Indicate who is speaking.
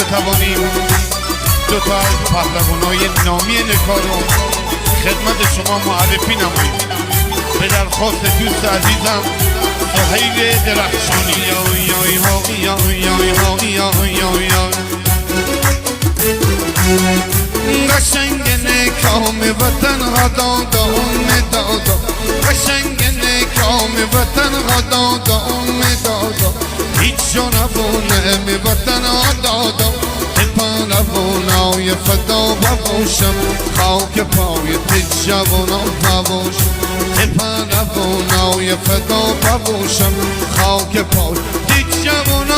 Speaker 1: بتوانیم دو تا از پهلوانای نامی نکارو خدمت شما معرفی نماییم. به درخواست دوست عزیزم سهیل درخشانی. قشنگ نکام وطن ها دادا دادا، قشنگ نکام وطن ها دادا دادا، هیچ جا نبونه می وطن ها دادا. پهلوانای فدا باشم خاک پای تی جوانا باشم. پهلوانای فدا باشم خاک پای تی جوانا